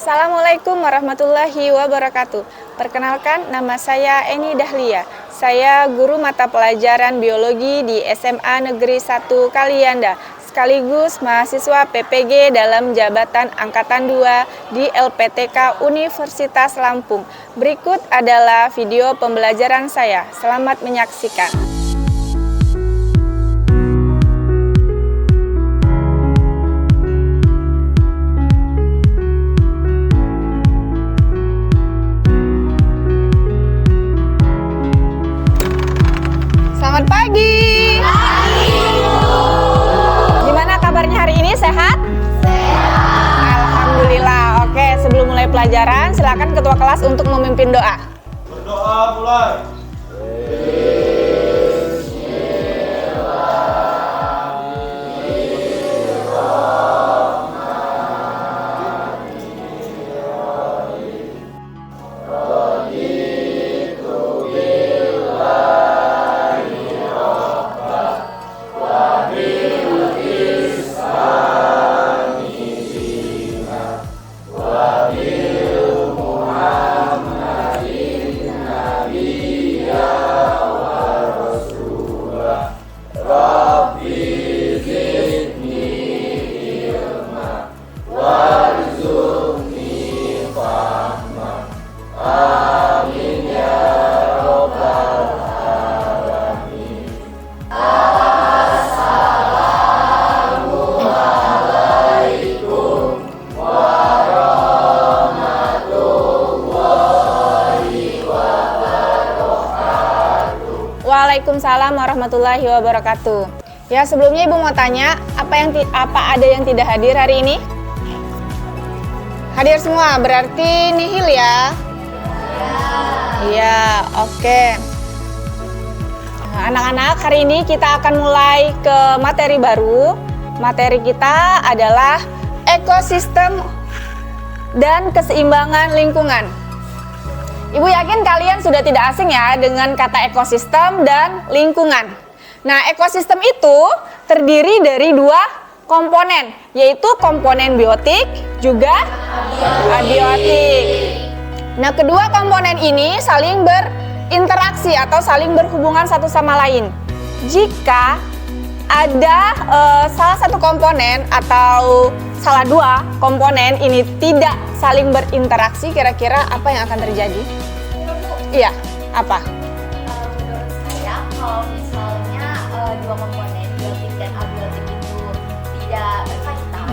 Assalamualaikum warahmatullahi wabarakatuh. Perkenalkan, nama saya Eni Dahlia. Saya guru mata pelajaran biologi di SMA Negeri 1 Kalianda, sekaligus mahasiswa PPG dalam jabatan Angkatan 2 di LPTK Universitas Lampung. Berikut adalah video pembelajaran saya. Selamat menyaksikan. Selamat pagi. Gimana kabarnya hari ini? Sehat? Sehat. Alhamdulillah. Oke, sebelum mulai pelajaran, silakan ketua kelas untuk memimpin doa. Berdoa mulai. Waalaikumsalam warahmatullahi wabarakatuh. Ya, sebelumnya Ibu mau tanya, apa ada yang tidak hadir hari ini? Hadir semua, berarti nihil ya? Iya, oke. Nah, anak-anak, hari ini kita akan mulai ke materi baru. Materi kita adalah ekosistem dan keseimbangan lingkungan. Ibu yakin kalian sudah tidak asing ya dengan kata ekosistem dan lingkungan. Nah, ekosistem itu terdiri dari dua komponen, yaitu komponen biotik juga abiotik. Nah, kedua komponen ini saling berinteraksi atau saling berhubungan satu sama lain. Jika ada salah satu komponen atau salah dua komponen ini tidak saling berinteraksi, kira-kira apa yang akan terjadi? Iya, apa? Menurut saya, kalau misalnya dua komponen biotik dan abiotik itu tidak berkaitan,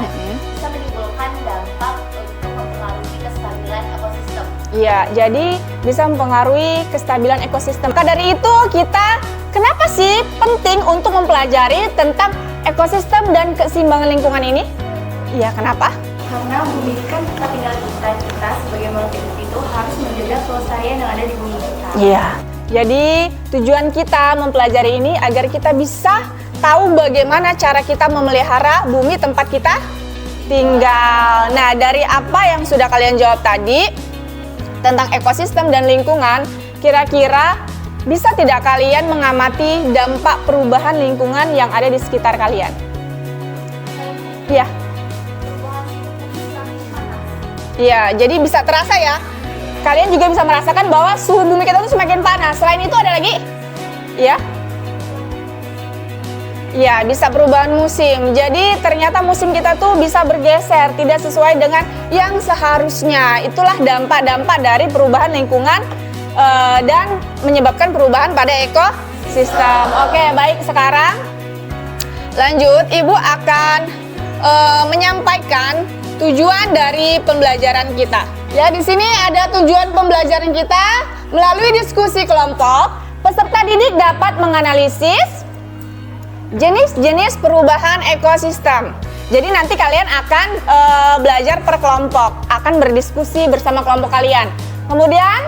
bisa menimbulkan dampak untuk mempengaruhi kestabilan ekosistem. Iya, jadi bisa mempengaruhi kestabilan ekosistem. Maka dari itu kenapa sih penting untuk mempelajari tentang ekosistem dan keseimbangan lingkungan ini? Iya, kenapa? Karena bumi kan tempat tinggal kita sebagai makhluk hidup itu harus menjaga kelestarian yang ada di bumi kita. Iya. Jadi tujuan kita mempelajari ini agar kita bisa tahu bagaimana cara kita memelihara bumi tempat kita tinggal. Nah, dari apa yang sudah kalian jawab tadi tentang ekosistem dan lingkungan, kira-kira bisa tidak kalian mengamati dampak perubahan lingkungan yang ada di sekitar kalian? Iya. Iya, jadi bisa terasa ya. Kalian juga bisa merasakan bahwa suhu bumi kita tuh semakin panas. Selain itu ada lagi? Iya. Iya, bisa perubahan musim. Jadi ternyata musim kita tuh bisa bergeser, tidak sesuai dengan yang seharusnya. Itulah dampak-dampak dari perubahan lingkungan dan menyebabkan perubahan pada ekosistem. Oke, baik, sekarang lanjut. Ibu akan menyampaikan tujuan dari pembelajaran kita. Ya, di sini ada tujuan pembelajaran kita. Melalui diskusi kelompok, peserta didik dapat menganalisis jenis-jenis perubahan ekosistem. Jadi nanti kalian akan belajar per kelompok, akan berdiskusi bersama kelompok kalian. Kemudian,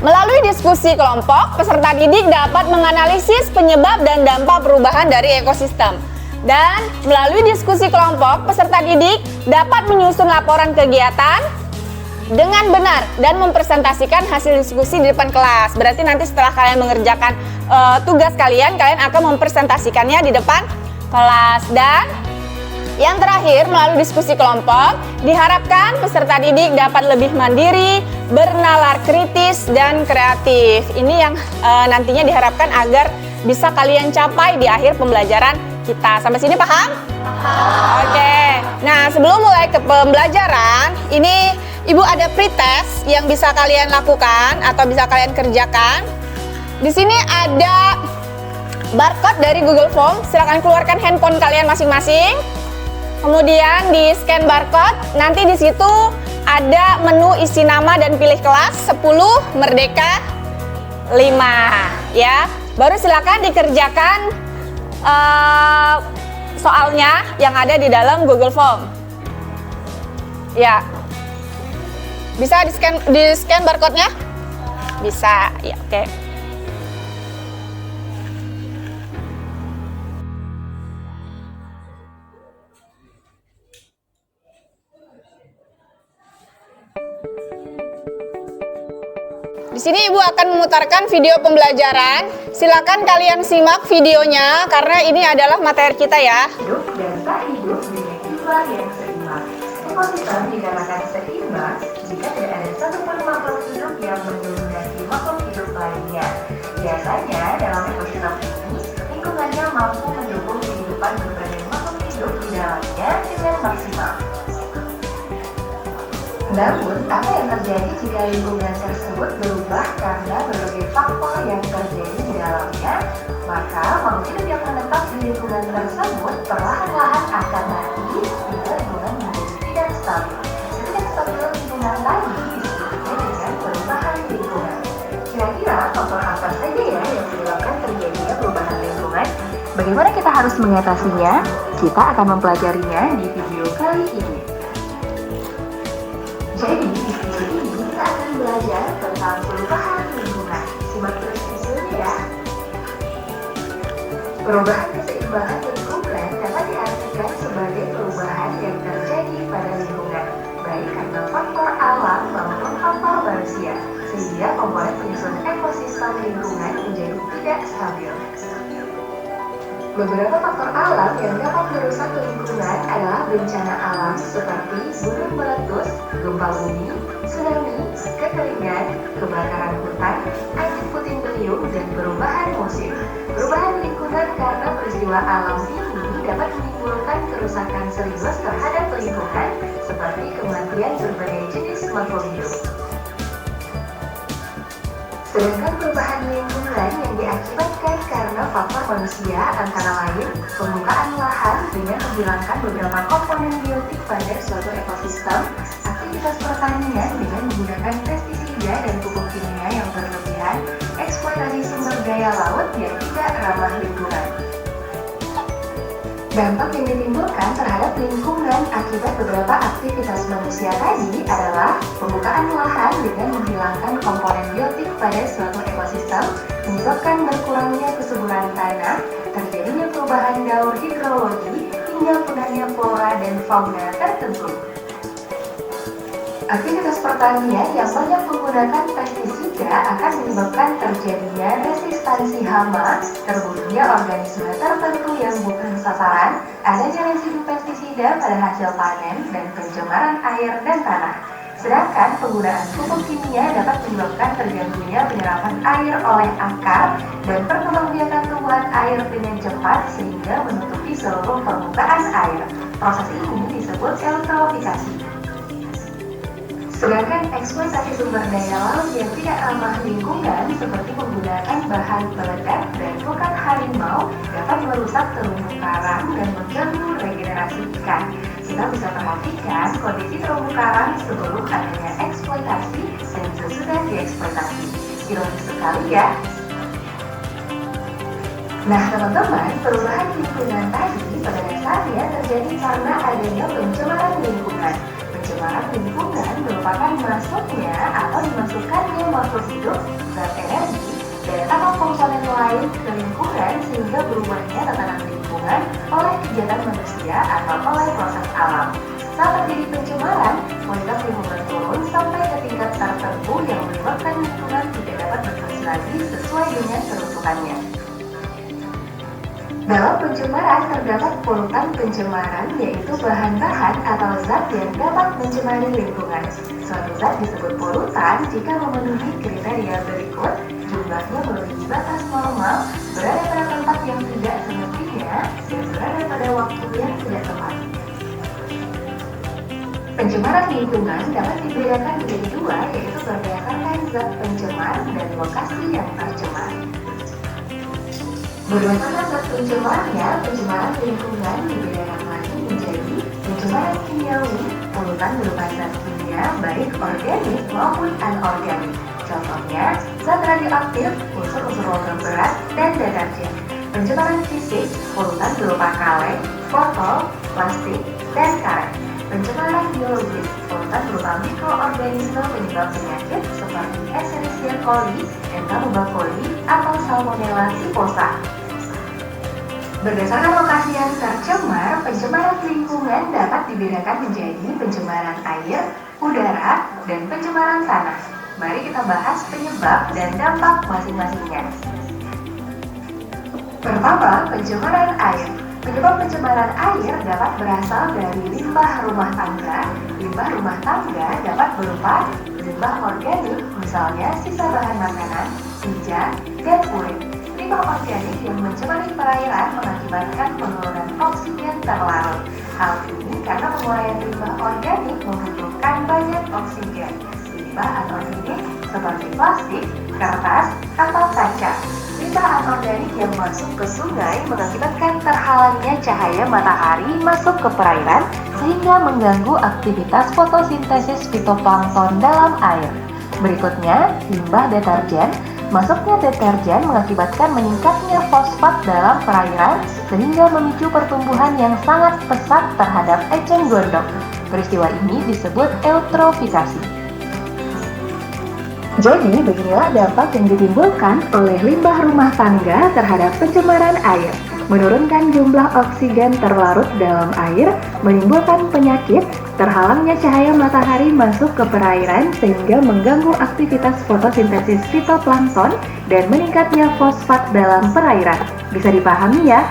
melalui diskusi kelompok, peserta didik dapat menganalisis penyebab dan dampak perubahan dari ekosistem. Dan melalui diskusi kelompok, peserta didik dapat menyusun laporan kegiatan dengan benar dan mempresentasikan hasil diskusi di depan kelas. Berarti nanti setelah kalian mengerjakan tugas kalian akan mempresentasikannya di depan kelas. Dan Yang terakhir, melalui diskusi kelompok, diharapkan peserta didik dapat lebih mandiri, bernalar kritis, dan kreatif. Ini yang nantinya diharapkan agar bisa kalian capai di akhir pembelajaran kita. Sampai sini paham? Paham. Oke. Nah, sebelum mulai ke pembelajaran, ini Ibu ada pretest yang bisa kalian lakukan atau bisa kalian kerjakan. Di sini ada barcode dari Google Form. Silakan keluarkan handphone kalian masing-masing. Kemudian di scan barcode, nanti di situ ada menu isi nama dan pilih kelas 10 Merdeka 5 ya. Baru silakan dikerjakan soalnya yang ada di dalam Google Form. Ya. Bisa di scan barcode-nya? Bisa. Ya, oke. Di sini Ibu akan memutarkan video pembelajaran. Silakan kalian simak videonya karena ini adalah materi kita ya. Hidup dan tak hidup dengan iklan yang seimbang. Ekosistem dikatakan seimbang jika tidak ada satupun makhluk hidup yang mendominasi makhluk hidup lainnya. Biasanya dalam ekosistem ini, lingkungannya mampu mendukung kehidupan berbagai makhluk hidup di dalamnya dengan maksimal. Namun, apa yang terjadi jika lingkungan tersebut berubah karena berbagai faktor yang terjadi di dalamnya? Maka, makhluk hidup yang menetap di lingkungan tersebut perlahan-lahan akan mati hingga lingkungan menjadi tidak stabil. Tidak stabil lingkungan lagi disebutnya dengan perubahan lingkungan. Kira-kira faktor apa saja ya yang menyebabkan terjadinya perubahan lingkungan? Bagaimana kita harus mengatasinya? Kita akan mempelajarinya di video kali ini. Jadi, di video ini kita akan belajar tentang perubahan lingkungan. Simak terus videonya ya. Perubahan keseimbangan lingkungan dapat diartikan sebagai perubahan yang terjadi pada lingkungan, baik karena faktor alam maupun faktor manusia, sehingga komponen penyusun ekosistem lingkungan menjadi tidak stabil. Beberapa faktor alam yang dapat merusak lingkungan adalah bencana alam seperti gunung meletus, gempa bumi, tsunami, kekeringan, kebakaran hutan, angin puting beliung, dan perubahan musim. Perubahan lingkungan karena peristiwa alam ini dapat menimbulkan kerusakan serius terhadap lingkungan seperti kematian berbagai jenis makhluk hidup. Sedangkan perubahan lingkungan yang diakibatkan karena faktor manusia antara lain pembukaan lahan dengan menghilangkan beberapa komponen biotik pada suatu ekosistem, aktivitas pertanian dengan menggunakan pestisida dan pupuk kimia yang berlebihan, eksploitasi sumber daya laut yang tidak ramah lingkungan. Dampak yang ditimbulkan terhadap lingkungan akibat beberapa aktivitas manusia tadi adalah pembukaan lahan dengan menghilangkan komponen biotik pada suatu ekosistem, menyebabkan berkurangnya kesuburan tanah, terjadinya perubahan daur hidrologi, hingga punahnya flora dan fauna tertentu. Aktivitas pertanian yang banyak menggunakan pestisida akan menyebabkan terjadinya resistansi hama, terbunuhnya organisme tertentu yang bukan sasaran, adanya residu pestisida pada hasil panen, dan pencemaran air dan tanah. Sedangkan penggunaan pupuk kimia dapat menyebabkan terganggunya penyerapan air oleh akar dan perkembangbiakan tumbuhan air dengan cepat sehingga menutupi seluruh permukaan air. Proses ini disebut eutrofikasi. Sedangkan eksploitasi sumber daya laut yang tidak ramah lingkungan seperti menggunakan bahan peledak dan kokat harimau dapat merusak terumbu karang dan mengganggu regenerasi ikan. Kita bisa perhatikan kondisi terumbu karang sebelum adanya eksploitasi dan sesudah dieksploitasi. Ironis sekali ya. Nah teman-teman, perubahan lingkungan tadi pada dasarnya terjadi karena adanya pencemaran lingkungan. Pencemaran lingkungan merupakan masuknya atau dimasukkannya makhluk hidup, zat energi, dan atau komponen lain ke lingkungan sehingga berubahnya tatanan lingkungan oleh kegiatan manusia atau oleh proses alam. Saat terjadi pencemaran, kualitas lingkungan turun sampai ke tingkat tertentu yang menyebabkan lingkungan tidak dapat berfungsi lagi sesuai dengan peruntukannya. Dalam pencemaran terdapat polutan pencemaran, yaitu bahan-bahan atau zat yang dapat mencemari lingkungan. Suatu zat disebut polutan jika memenuhi kriteria berikut: jumlahnya melebihi batas normal, berada pada tempat yang tidak semestinya, dan berada pada waktu yang tidak tepat. Pencemaran lingkungan dapat dibedakan menjadi dua, yaitu berdasarkan zat pencemar dan lokasi yang tercemar. Berdasarkan zat pencemarnya, pencemaran lingkungan dibedakan lagi menjadi pencemaran kimiawi, polutan berupa zat kimia, baik organik maupun anorganik. Contohnya, zat radioaktif, unsur-unsur logam berat, dan deterjen. Pencemaran fisik, polutan berupa kaleng, botol, plastik, dan karet. Pencemaran biologis, polutan berupa mikroorganisme penyebab penyakit seperti Escherichia coli, Entamoeba coli, atau Salmonella typhosa. Berdasarkan lokasi yang tercemar, pencemaran lingkungan dapat dibedakan menjadi pencemaran air, udara, dan pencemaran tanah. Mari kita bahas penyebab dan dampak masing-masingnya. Pertama, pencemaran air. Penyebab pencemaran air dapat berasal dari limbah rumah tangga. Limbah rumah tangga dapat berupa limbah organik, misalnya sisa bahan makanan, pijat, dan urin. Limbah organik yang mencemari perairan mengakibatkan penurunan oksigen terlarut. Hal ini karena penguraian limbah organik membutuhkan banyak oksigen. Limbah anorganik seperti plastik, kertas, atau kaca. Limbah anorganik yang masuk ke sungai mengakibatkan terhalangnya cahaya matahari masuk ke perairan sehingga mengganggu aktivitas fotosintesis fitoplankton dalam air. Berikutnya, limbah deterjen. Masuknya deterjen mengakibatkan meningkatnya fosfat dalam perairan sehingga memicu pertumbuhan yang sangat pesat terhadap eceng gondok. Peristiwa ini disebut eutrofikasi. Jadi, beginilah dampak yang ditimbulkan oleh limbah rumah tangga terhadap pencemaran air. Menurunkan jumlah oksigen terlarut dalam air, menimbulkan penyakit, terhalangnya cahaya matahari masuk ke perairan sehingga mengganggu aktivitas fotosintesis fitoplankton, dan meningkatnya fosfat dalam perairan. Bisa dipahami ya?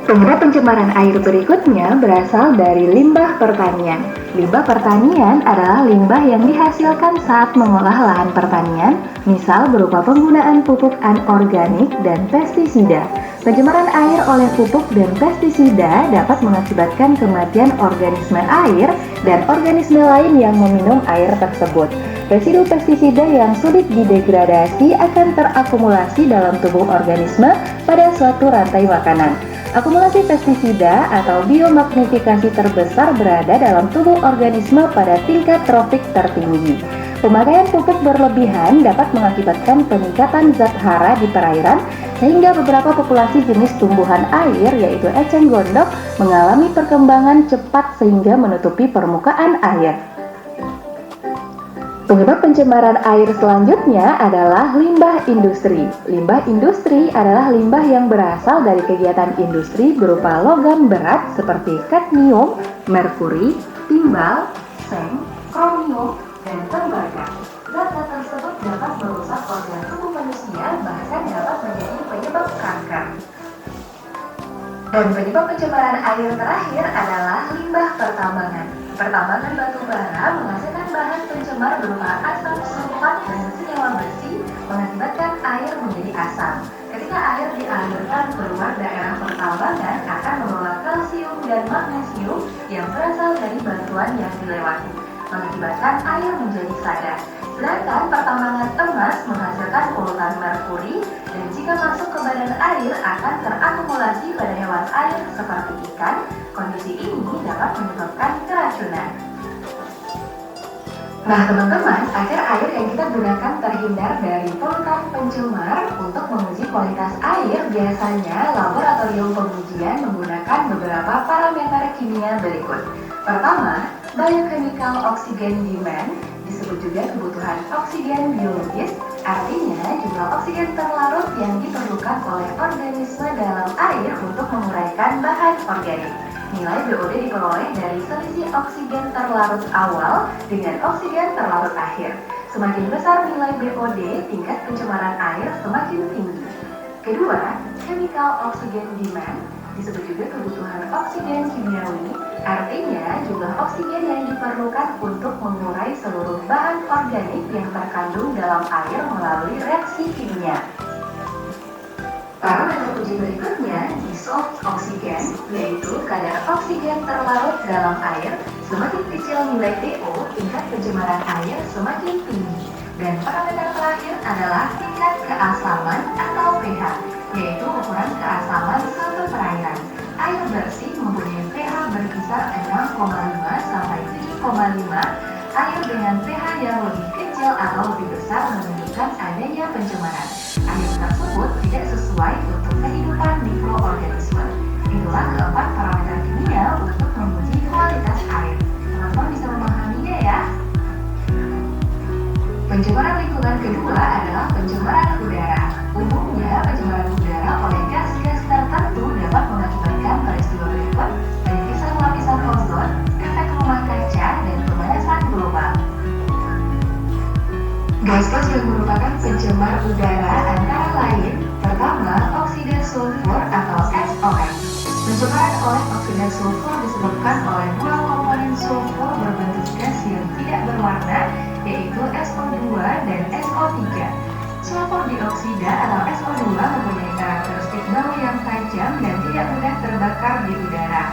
Penyebab pencemaran air berikutnya berasal dari limbah pertanian. Limbah pertanian adalah limbah yang dihasilkan saat mengolah lahan pertanian, misal berupa penggunaan pupuk anorganik dan pestisida. Pencemaran air oleh pupuk dan pestisida dapat mengakibatkan kematian organisme air dan organisme lain yang meminum air tersebut. Residu pestisida yang sulit didegradasi akan terakumulasi dalam tubuh organisme pada suatu rantai makanan. Akumulasi pestisida atau biomagnifikasi terbesar berada dalam tubuh organisme pada tingkat trofik tertinggi. Pemakaian pupuk berlebihan dapat mengakibatkan peningkatan zat hara di perairan sehingga beberapa populasi jenis tumbuhan air yaitu eceng gondok mengalami perkembangan cepat sehingga menutupi permukaan air. Penyebab pencemaran air selanjutnya adalah limbah industri. Limbah industri adalah limbah yang berasal dari kegiatan industri berupa logam berat seperti kadmium, merkuri, timbal, seng, kromium, dan tembaga. Zat-zat tersebut dapat merusak organ tubuh manusia, bahkan dapat menjadi penyebab kanker. Dan penyebab pencemaran air terakhir adalah limbah pertambangan. Pertambangan batu bara menghasilkan bahan pencemar berupa asam sulfat dan senyawa besi, mengakibatkan air menjadi asam. Ketika air dialirkan keluar daerah pertambangan akan membawa kalsium dan magnesium yang berasal dari batuan yang dilewati, mengakibatkan air menjadi sadar. Sedangkan pertambangan emas menghasilkan polutan merkuri dan jika masuk ke badan air akan terakumulasi pada hewan air seperti ikan. Kondisi ini dapat menyebabkan keracunan. Nah teman-teman, agar air yang kita gunakan terhindar dari polutan pencemar, untuk menguji kualitas air biasanya laboratorium pengujian menggunakan beberapa parameter kimia berikut. Pertama, biochemical oxygen demand, disebut juga kebutuhan oksigen biologis, artinya jumlah oksigen terlarut yang diperlukan oleh organisme dalam air untuk menguraikan bahan organik. Nilai BOD diperoleh dari selisih oksigen terlarut awal dengan oksigen terlarut akhir. Semakin besar nilai BOD, tingkat pencemaran air semakin tinggi. Kedua, chemical oxygen demand, disebut juga kebutuhan oksigen kimiawi, artinya jumlah oksigen yang diperlukan untuk mengurai seluruh bahan organik yang terkandung dalam air melalui reaksi kimia. Parameter uji berikutnya dissolved oxygen, yaitu kadar oksigen terlarut dalam air. Semakin kecil nilai DO, tingkat pencemaran air semakin tinggi. Dan parameter terakhir adalah tingkat keasaman atau pH, yaitu ukuran keasaman satu perairan. Air bersih mempunyai pH berkisar 6,5 sampai 7,5. Air dengan pH yang lebih kecil atau lebih besar menunjukkan adanya pencemaran. Air tersebut tidak sesuai untuk kehidupan mikroorganisme. Itulah keempat parameter kimia untuk menguji kualitas air. Teman-teman bisa memahaminya ya. Pencemaran lingkungan kedua adalah pencemaran udara. Umumnya, pencemaran udara oleh gas-gas tertentu dapat mengakibatkan peristiwa berikut: penipisan lapisan ozon, efek rumah kaca, dan pemanasan global. Gas-gas yang merupakan pencemar udara antara lain: pertama, oksida sulfur atau SOx. Pencemaran oleh oksida sulfur disebabkan oleh dua komponen sulfur berbentuk gas yang tidak berwarna, yaitu SO2 dan SO3. Sulfur dioksida atau SO2 mempunyai karakteristik bau yang tajam dan tidak mudah terbakar di udara.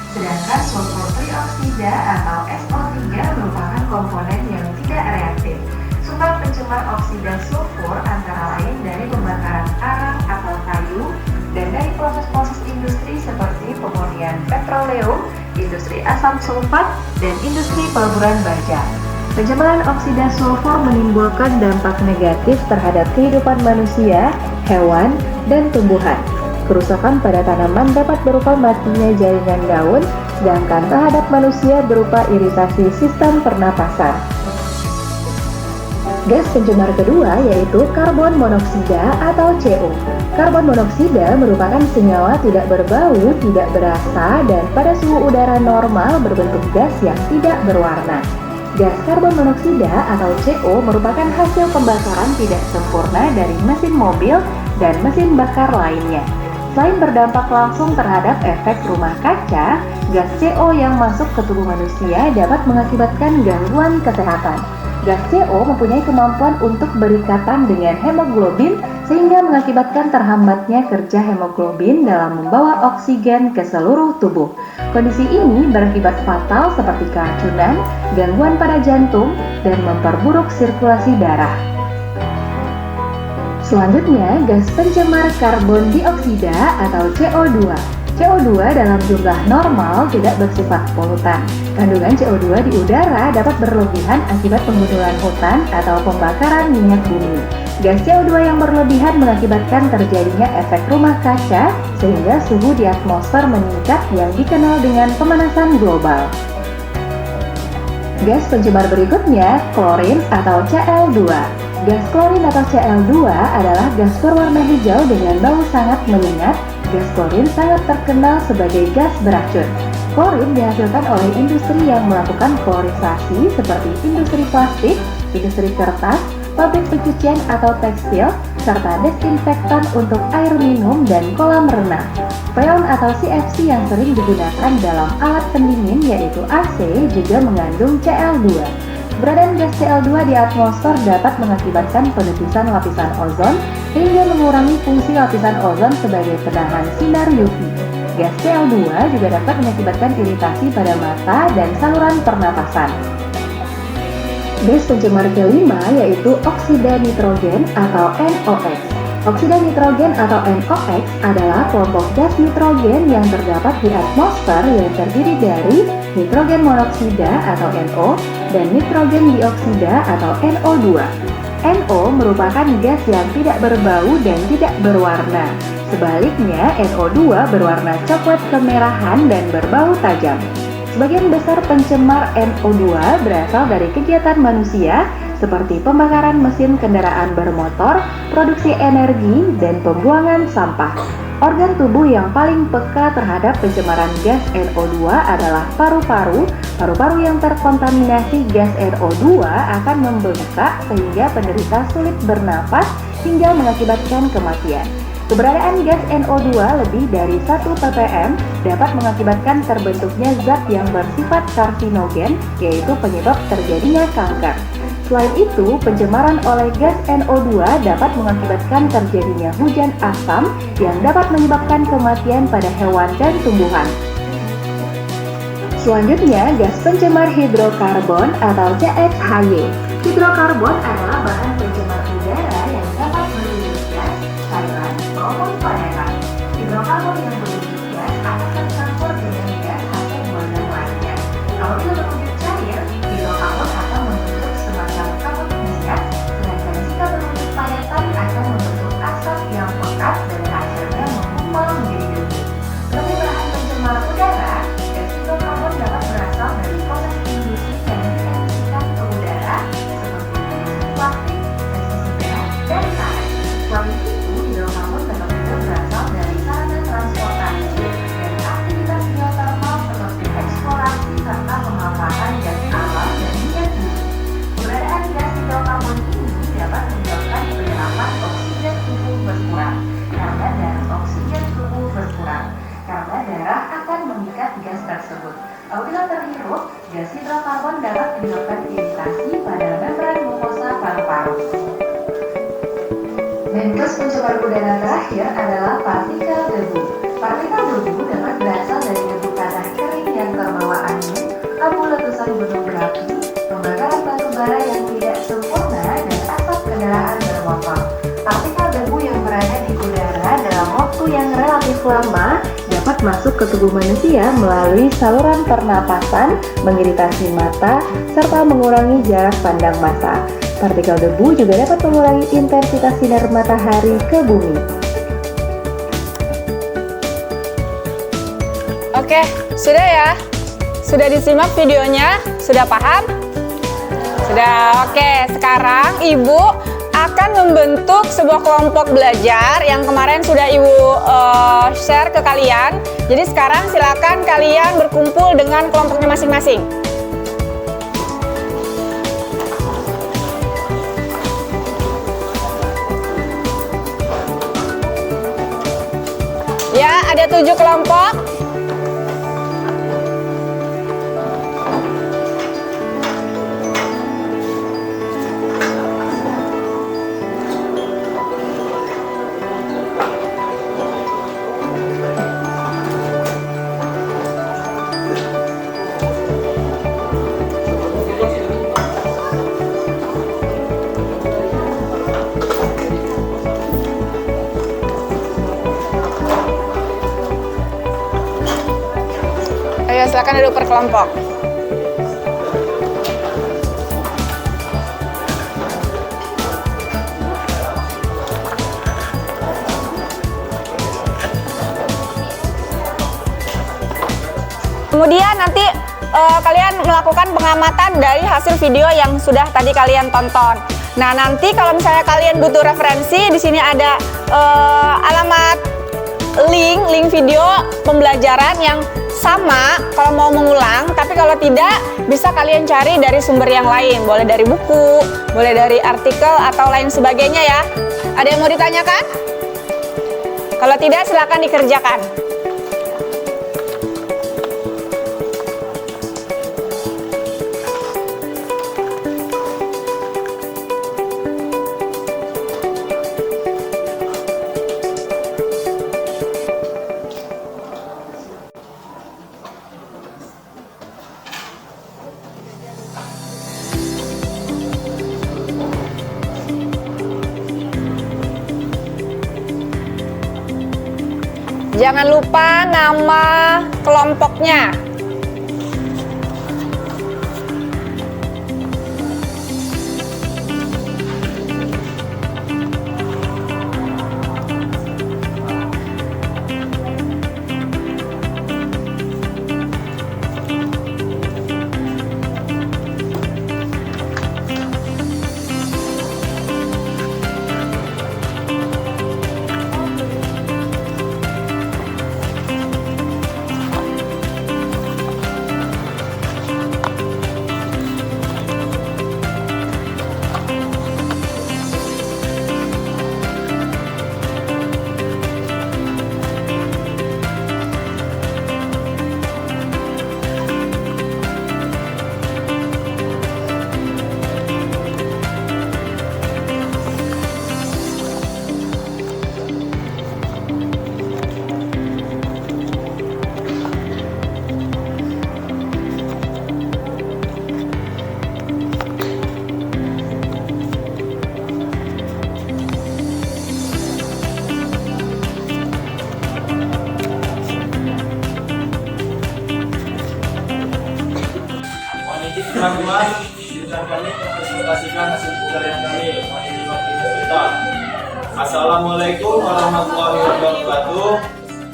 Sedangkan sulfur trioksida atau SO3 merupakan komponen yang tidak reaktif. Sumber pencemar oksida sulfur antara lain dari pembakaran arang atau kayu dan dari proses-proses industri seperti pemurnian petroleum, industri asam sulfat, dan industri peleburan baja. Pencemaran oksida sulfur menimbulkan dampak negatif terhadap kehidupan manusia, hewan, dan tumbuhan. Kerusakan pada tanaman dapat berupa matinya jaringan daun, sedangkan terhadap manusia berupa iritasi sistem pernapasan. Gas pencemar kedua yaitu karbon monoksida atau CO. Karbon monoksida merupakan senyawa tidak berbau, tidak berasa, dan pada suhu udara normal berbentuk gas yang tidak berwarna. Gas karbon monoksida atau CO merupakan hasil pembakaran tidak sempurna dari mesin mobil dan mesin bakar lainnya. Selain berdampak langsung terhadap efek rumah kaca, gas CO yang masuk ke tubuh manusia dapat mengakibatkan gangguan kesehatan. Gas CO mempunyai kemampuan untuk berikatan dengan hemoglobin sehingga mengakibatkan terhambatnya kerja hemoglobin dalam membawa oksigen ke seluruh tubuh. Kondisi ini berakibat fatal seperti keracunan, gangguan pada jantung, dan memperburuk sirkulasi darah. Selanjutnya, gas pencemar karbon dioksida atau CO2. CO2 dalam jumlah normal tidak bersifat polutan. Kandungan CO2 di udara dapat berlebihan akibat penggundulan hutan atau pembakaran minyak bumi. Gas CO2 yang berlebihan mengakibatkan terjadinya efek rumah kaca sehingga suhu di atmosfer meningkat yang dikenal dengan pemanasan global. Gas pencemar berikutnya, klorin atau Cl2. Gas klorin atau Cl2 adalah gas berwarna hijau dengan bau sangat menyengat. Gas klorin sangat terkenal sebagai gas beracun. Klorin dihasilkan oleh industri yang melakukan klorisasi seperti industri plastik, industri kertas, pabrik pencucian atau tekstil, serta desinfektan untuk air minum dan kolam renang. Freon atau CFC yang sering digunakan dalam alat pendingin yaitu AC juga mengandung Cl2. Keberadaan gas Cl2 di atmosfer dapat mengakibatkan penipisan lapisan ozon hingga mengurangi fungsi lapisan ozon sebagai penahan sinar UV. Gas Cl2 juga dapat mengakibatkan iritasi pada mata dan saluran pernapasan. Gas pencemar kelima yaitu oksida nitrogen atau NOx. Oksida nitrogen atau NOx adalah kelompok gas nitrogen yang terdapat di atmosfer yang terdiri dari nitrogen monoksida atau NO dan nitrogen dioksida atau NO2. NO merupakan gas yang tidak berbau dan tidak berwarna. Sebaliknya, NO2 berwarna coklat kemerahan dan berbau tajam. Sebagian besar pencemar NO2 berasal dari kegiatan manusia seperti pembakaran mesin kendaraan bermotor, produksi energi, dan pembuangan sampah. Organ tubuh yang paling peka terhadap pencemaran gas NO2 adalah paru-paru. Paru-paru yang terkontaminasi gas NO2 akan membengkak sehingga penderita sulit bernapas hingga mengakibatkan kematian. Keberadaan gas NO2 lebih dari 1 ppm dapat mengakibatkan terbentuknya zat yang bersifat karsinogen, yaitu penyebab terjadinya kanker. Selain itu, pencemaran oleh gas NO2 dapat mengakibatkan terjadinya hujan asam yang dapat menyebabkan kematian pada hewan dan tumbuhan. Selanjutnya, gas pencemar hidrokarbon atau CXHY. Hidrokarbon adalah bahan pencemar udara yang dapat berwujud gas, cairan, maupun padat. Hidrokarbon yang berwujud gas akan tercampur dengan gas atau buatan lainnya. Apabila berwujud cair, hidrokarbon akan membentuk semacam kabut minyak, sedangkan jika berwujud padatan akan membentuk asap yang pekat dan akhirnya mengumpal menjadi debu. Sebagai bahan pencemar udara, gas hidrokarbon dapat berasal dari proses industri yang diemisikan ke udara, seperti plastik, pestisida, dan karet. Selain itu, hidrokarbon dapat juga berasal dari sarana transportasi dan aktivitas geotermal seperti eksplorasi serta pemanfaatan gas alam dan minyak bumi. Keberadaan gas hidrokarbon ini dapat menyebabkan penyerapan oksigen tubuh berkurang karena darah oksigen tubuh berkurang karena darah akan mengikat gas tersebut. Apabila terhirup, gas hidrokarbon dapat menyebabkan iritasi pada membran mukosa paru-paru. Dan gas pencemar udara terakhir adalah partikel debu. Partikel debu dapat berasal dari debu tanah kering yang terbawa angin, abu letusan gunung berapi, pembakaran batu bara yang tidak sempurna, dan asap kendaraan bermotor. Partikel debu yang berada di udara dalam waktu yang relatif lama dapat masuk ke tubuh manusia melalui saluran pernapasan, mengiritasi mata, serta mengurangi jarak pandang mata. Partikel debu juga dapat mengurangi intensitas sinar matahari ke bumi. Oke, sudah ya? Sudah disimak videonya? Sudah paham? Sudah, oke. Sekarang Ibu akan membentuk sebuah kelompok belajar yang kemarin sudah Ibu share ke kalian. Jadi sekarang silakan kalian berkumpul dengan kelompoknya masing-masing. Ya, ada 7 kelompok. Ayo silakan duduk per kelompok. Kemudian nanti kalian melakukan pengamatan dari hasil video yang sudah tadi kalian tonton. Nah, nanti kalau misalnya kalian butuh referensi, di sini ada alamat link video pembelajaran yang sama kalau mau mengulang, tapi kalau tidak bisa kalian cari dari sumber yang lain, boleh dari buku, boleh dari artikel atau lain sebagainya ya. Ada yang mau ditanyakan? Kalau tidak silakan dikerjakan. Jangan lupa nama kelompoknya. Izinkan kami mempresentasikan hasil pencarian kami. Mari kita. Assalamualaikum warahmatullahi wabarakatuh.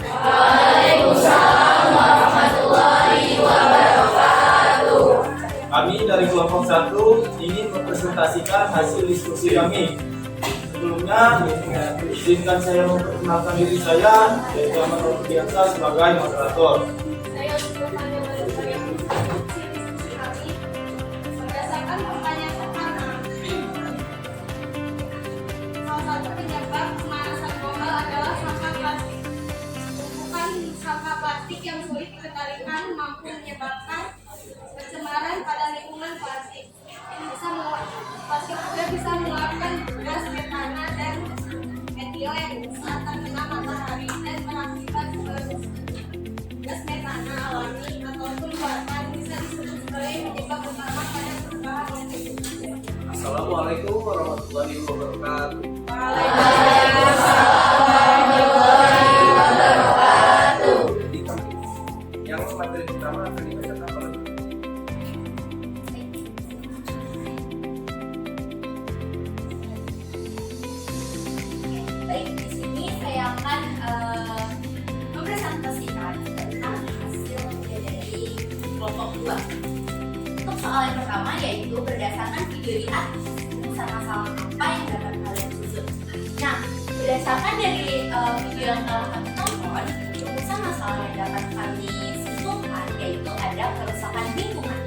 Waalaikumsalam warahmatullahi wabarakatuh. Kami dari kelompok 1 ingin mempresentasikan hasil diskusi kami. Sebelumnya, izinkan saya memperkenalkan diri saya, yaitu Ahmad Nurdiansa sebagai moderator. Saya Zulfan dari diskusi kami berdasarkan pertanyaan pertama. Salah satu penyebab pemanasan global adalah sampah plastik. Tumpukan sampah plastik yang sulit dikendalikan mampu menyebabkan pencemaran pada lingkungan plastik. Plastik juga bisa mengeluarkan gas metana dan etilen saat terkena matahari dan berakibat gas metana alami ataupun buatan bisa disebut sebagai penyebab utama pada perubahan iklim. Assalamualaikum warahmatullahi wabarakatuh. Jadi yang materi pertama akan dibacakan oleh Baik, di sini saya akan mempresentasikan tentang hasil dari kelompok 2. Untuk soal yang pertama yaitu berdasarkan video di atas, masalah apa yang dapat kalian susun. Nah, berdasarkan dari video yang telah kami tonton, rumusan masalah yang dapat kami simpulkan yaitu ada kerusakan lingkungan.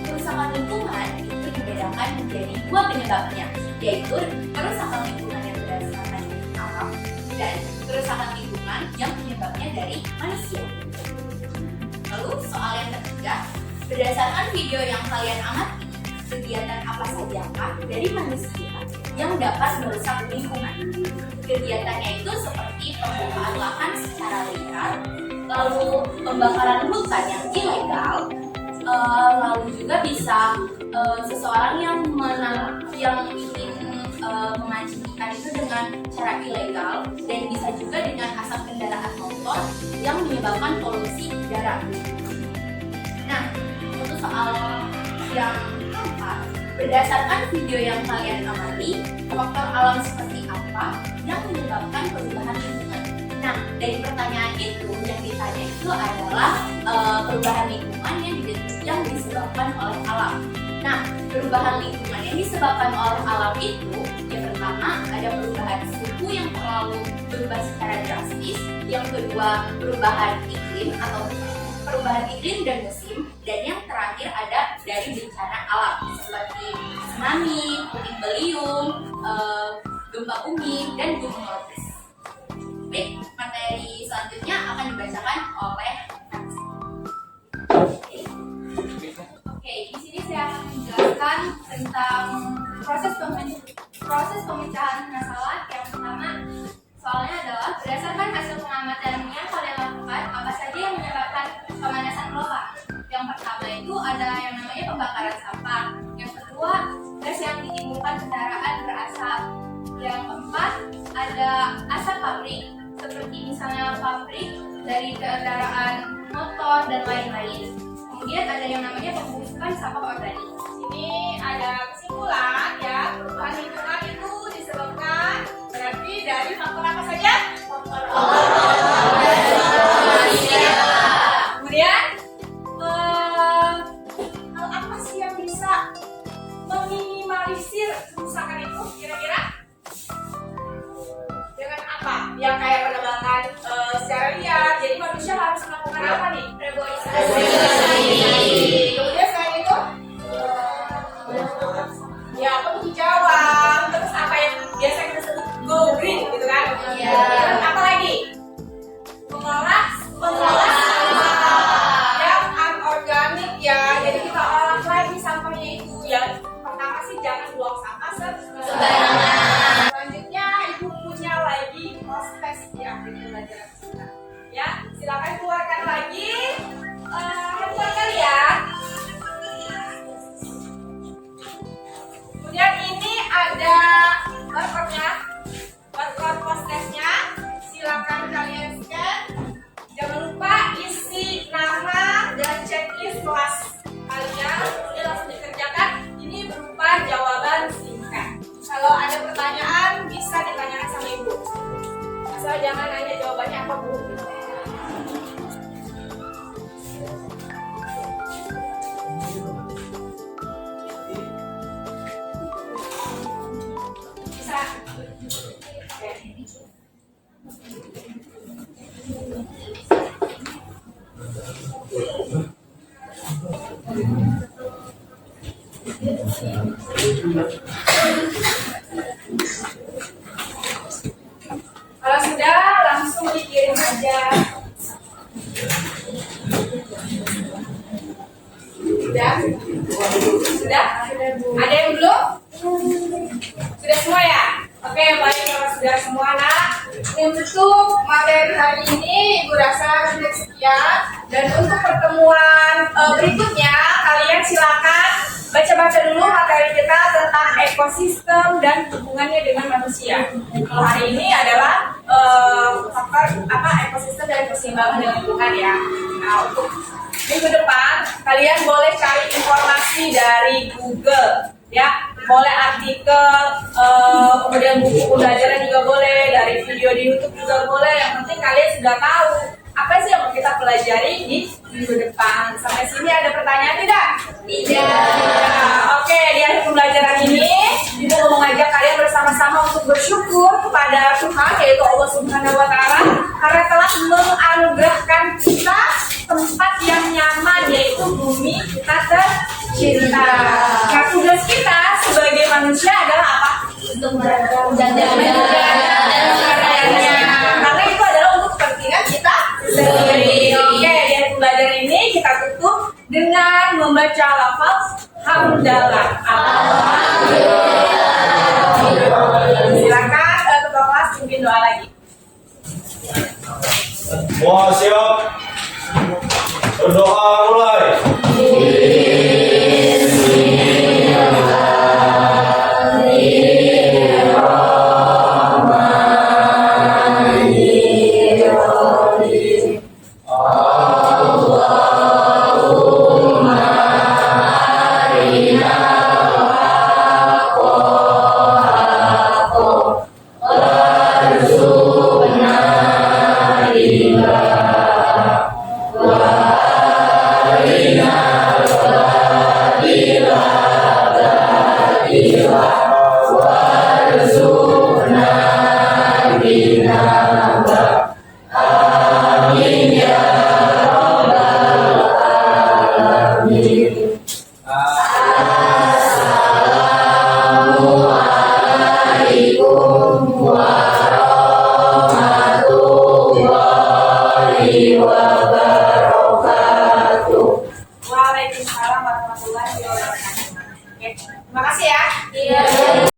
Kerusakan lingkungan itu dibedakan menjadi 2 penyebabnya, yaitu kerusakan lingkungan yang berdasarkan dari alam dan kerusakan lingkungan yang penyebabnya dari manusia. Lalu soal yang ketiga, berdasarkan video yang kalian amati, kegiatan apa sajakah dari manusia yang dapat merusak lingkungan? Kegiatannya itu seperti pembukaan lahan secara legal, lalu pembakaran hutan yang ilegal, lalu juga bisa seseorang yang ingin memancing ikan itu dengan cara ilegal, dan bisa juga dengan asap kendaraan motor yang menyebabkan polusi udara. Nah, untuk soal yang keempat, berdasarkan video yang kalian amati, faktor alam seperti apa yang menyebabkan perubahan lingkungan? Nah, dari pertanyaan itu yang ditanya itu adalah perubahan lingkungan yang disebabkan oleh alam. Nah, perubahan lingkungan yang disebabkan oleh alam itu, yang pertama ada perubahan suhu yang terlalu berubah secara drastis, yang kedua perubahan iklim atau perubahan iklim dan musim, dan yang terakhir ada dari bencana alam seperti tsunami, puting beliung, gempa bumi, dan gunung meletus. Baik, materi selanjutnya akan dibacakan oleh Oke, di sini saya akan menjelaskan tentang proses pemecahan masalah. Yang pertama, soalnya adalah berdasarkan hasil pengamatan yang kalian lakukan, apa saja yang menyebabkan pemanasan global. Yang pertama itu ada yang namanya pembakaran sampah. Yang kedua, gas yang ditimbulkan kendaraan berasap. Yang keempat, ada asap pabrik, seperti misalnya pabrik dari kendaraan motor dan lain-lain. Kemudian ada yang namanya pembusukan sampah organik. Ini ada kesimpulan ya, perubahan lingkungan itu disebabkan berarti dari faktor apa saja? Faktor manusia. Kemudian hal apa sih yang bisa meminimalisir kerusakan itu kira-kira? Dengan apa? Yang kayak penebangan secara liar. Jadi manusia harus melakukan apa nih? Reboisasi. Kemudian selain itu ya penghijauan, terus apa yang biasa kita sebut go green gitu kan? Iya. Terus apa lagi? Mengolah sampah yang anorganik ya. Jadi kita olah lagi sampahnya itu. Yang pertama sih jangan buang sampah sembarangan. Selanjutnya ibu punya lagi proses di akhir pembelajaran kita. Ya, silakan keluarkan lagi handphone kalian. Kemudian Kalau sudah, langsung dikirim aja. Sudah? Sudah? Ada yang belum? Sudah semua ya? Oke, baik kalau sudah semua nak. Untuk materi hari ini Ibu rasa sudah sekian. Dan untuk pertemuan berikutnya, kalian silakan baca-baca dulu materi kita tentang ekosistem dan hubungannya dengan manusia. Kalau hari ini adalah faktor ekosistem dan keseimbangan dengan lingkungan ya. Nah, untuk minggu depan kalian boleh cari informasi dari Google ya, boleh artikel, kemudian buku pembelajaran juga boleh, dari video di YouTube juga boleh. Yang penting kalian sudah tahu apa sih yang mau kita pelajari di minggu depan. Sampai sini ada pertanyaan tidak? Tidak. Oke, di akhir pembelajaran ini Ibu mau mengajak kalian bersama-sama untuk bersyukur kepada Tuhan, yaitu Allah Subhanahu wa Ta'ala, karena telah menganugerahkan kita tempat yang nyaman, yaitu bumi kita tercinta. Nah, tugas kita sebagai manusia adalah apa? Untuk menjaga karena itu adalah untuk kepentingan kita sendiri. Oke, di pembelajaran ini kita tutup dengan membaca lafaz hamdalah. Silakan ketua kelas pimpin doa lagi. Semua siap? Berdoa mulai. Waalaikumsalam warahmatullahi wabarakatuh. Oke, terima kasih ya.